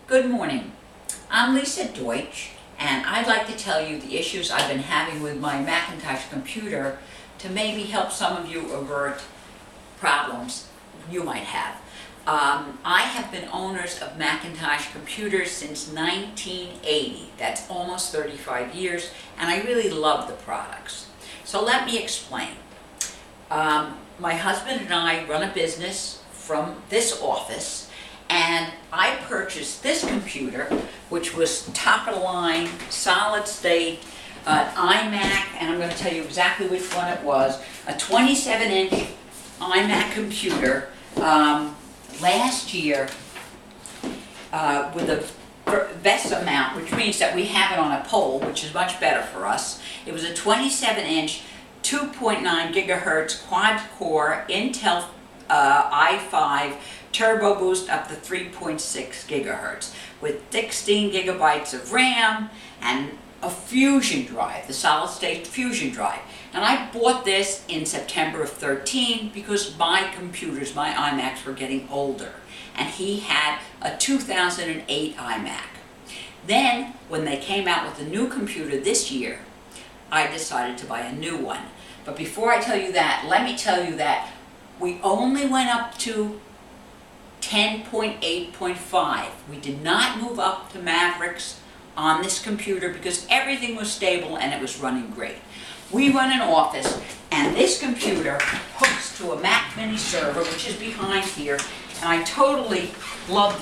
Good morning. I'm Lisa Deutsch, and I'd like to tell you the issues I've been having with my Macintosh computer to maybe help some of you avert problems you might have. I have been owners of Macintosh computers since 1980. That's almost 35 years, and I really love the products. So let me explain. My husband and I run a business from this office, and I purchased this computer, which was top of the line, solid state, Imac, and I'm going to tell you exactly which one it was, a 27-inch Imac computer last year with a VESA mount, which means that we have it on a pole, which is much better for us. It was a 27-inch, 2.9 gigahertz quad-core Intel i5 turbo boost up to 3.6 gigahertz with 16 gigabytes of RAM and a fusion drive, the solid state fusion drive. And I bought this in September of 13 because my computers, my iMacs, were getting older, and he had a 2008 iMac. Then when they came out with a new computer this year, I decided to buy a new one. But before I tell you that, let me tell you that we only went up to 10.8.5. We did not move up to Mavericks on this computer because everything was stable and it was running great. We run an office, and this computer hooks to a Mac Mini server, which is behind here, and I totally love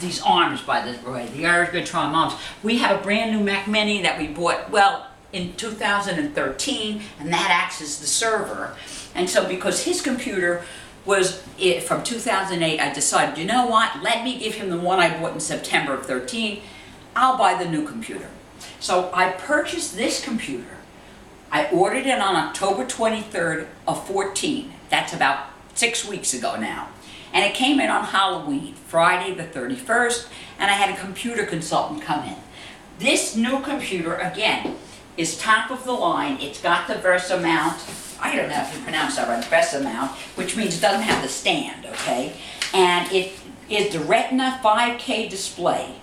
these arms, by the way, the Ergotron arms. We have a brand new Mac Mini that we bought, well, in 2013, and that acts as the server. And so because his computer was from 2008, I decided, you know what, let me give him the one I bought in September of 13. I'll buy the new computer. So I purchased this computer. I ordered it on October 23rd of 14. That's about 6 weeks ago now. And it came in on Halloween, Friday the 31st, and I had a computer consultant come in. This new computer, again, is top of the line. It's got the VESA mount. I don't know if you pronounce that right, VESA mount, which means it doesn't have the stand, okay? And it is the Retina 5K display.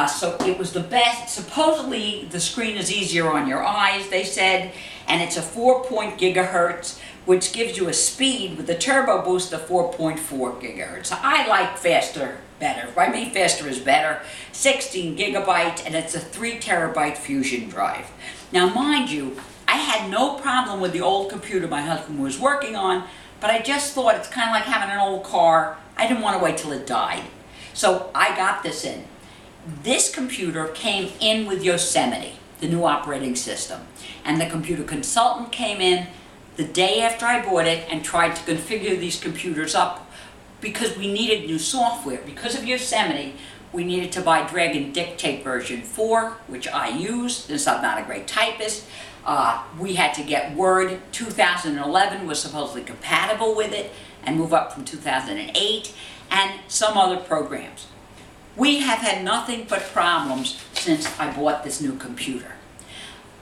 So it was the best. Supposedly the screen is easier on your eyes, they said, and it's a 4 gigahertz, which gives you a speed with the turbo boost of 4.4 gigahertz. I like faster better. I mean, faster is better. 16 gigabytes, and it's a 3 terabyte fusion drive. Now, mind you, I had no problem with the old computer my husband was working on, but I just thought it's kind of like having an old car. I didn't want to wait till it died. So I got this in. This computer came in with Yosemite, the new operating system. And the computer consultant came in the day after I bought it and tried to configure these computers up because we needed new software. Because of Yosemite, we needed to buy Dragon Dictate version 4, which I use, since I'm not a great typist. We had to get Word 2011 was supposedly compatible with it and move up from 2008, and some other programs. We have had nothing but problems since I bought this new computer.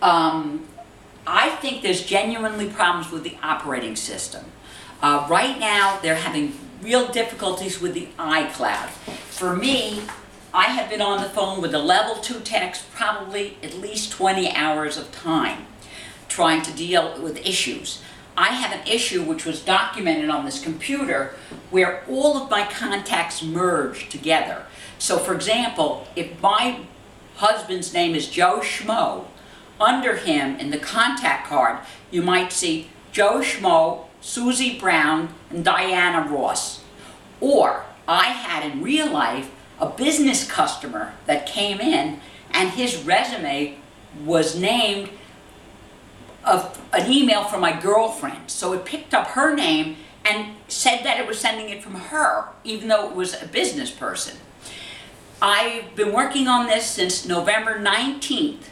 I think there's genuinely problems with the operating system. Right now, they're having real difficulties with the iCloud. For me, I have been on the phone with the level 2 techs probably at least 20 hours of time trying to deal with issues. I have an issue which was documented on this computer where all of my contacts merge together. So for example, if my husband's name is Joe Schmo, under him in the contact card, you might see Joe Schmo, Susie Brown, and Diana Ross. Or I had in real life a business customer that came in and his resume was named of an email from my girlfriend. So it picked up her name and said that it was sending it from her, even though it was a business person. I've been working on this since November 19th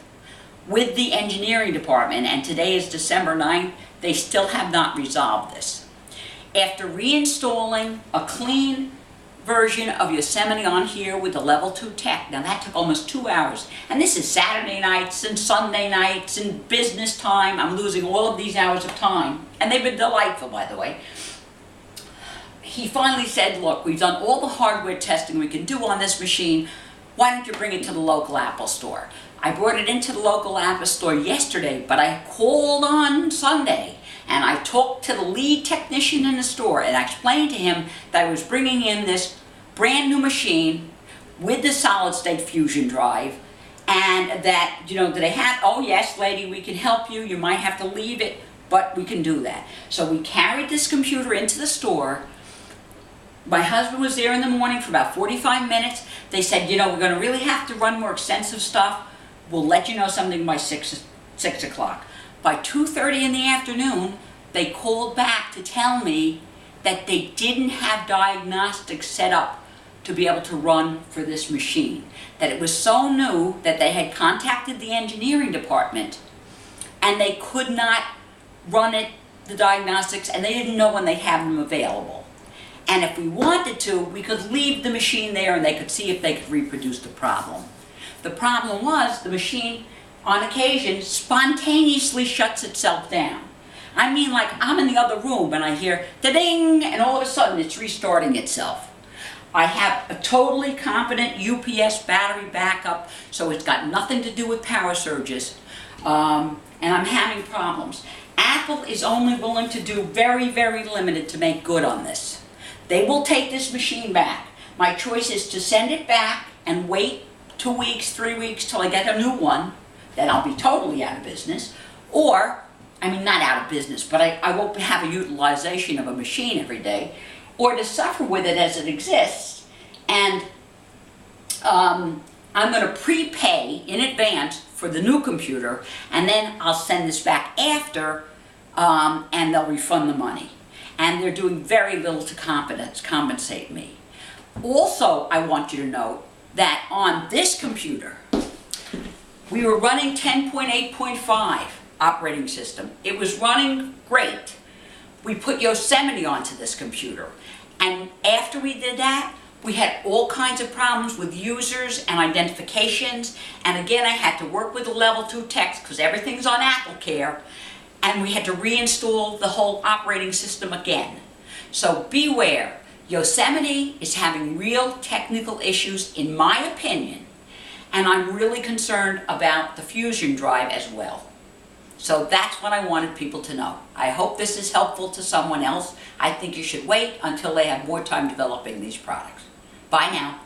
with the engineering department, and today is December 9th. They still have not resolved this. After reinstalling a clean version of Yosemite on here with the level 2 tech, now that took almost 2 hours, and this is Saturday nights and Sunday nights and business time. I'm losing all of these hours of time, and they've been delightful, by the way. he finally said, look, we've done all the hardware testing we can do on this machine. Why don't you bring it to the local Apple store? I brought it into the local Apple store yesterday, but I called on Sunday and I talked to the lead technician in the store and I explained to him that I was bringing in this brand new machine with the solid state fusion drive, and that, you know, they had, oh yes, lady, we can help you. You might have to leave it, but we can do that. So we carried this computer into the store. My husband was there in the morning for about 45 minutes. They said, you know, we're going to really have to run more extensive stuff. We'll let you know something by 6 o'clock. By 2:30 in the afternoon, they called back to tell me that they didn't have diagnostics set up to be able to run for this machine. That it was so new that they had contacted the engineering department and they could not run it, the diagnostics, and they didn't know when they'd have them available. And if we wanted to, we could leave the machine there and they could see if they could reproduce the problem. The problem was the machine, on occasion, spontaneously shuts itself down. I mean, like I'm in the other room and I hear da-ding, and all of a sudden it's restarting itself. I have a totally competent UPS battery backup, so it's got nothing to do with power surges, and I'm having problems. Apple is only willing to do very, very limited to make good on this. They will take this machine back. My choice is to send it back and wait 2 weeks, 3 weeks till I get a new one, then I'll be totally out of business, or, I mean not out of business, but I won't have a utilization of a machine every day, or to suffer with it as it exists, and I'm going to prepay in advance for the new computer, and then I'll send this back after, and they'll refund the money. And they're doing very little to compensate me. Also, I want you to know that on this computer, we were running 10.8.5 operating system. It was running great. We put Yosemite onto this computer. And after we did that, we had all kinds of problems with users and identifications. And again, I had to work with the level 2 techs because everything's on AppleCare. And we had to reinstall the whole operating system again. So beware, Yosemite is having real technical issues in my opinion, and I'm really concerned about the fusion drive as well. So that's what I wanted people to know. I hope this is helpful to someone else. I think you should wait until they have more time developing these products. Bye now.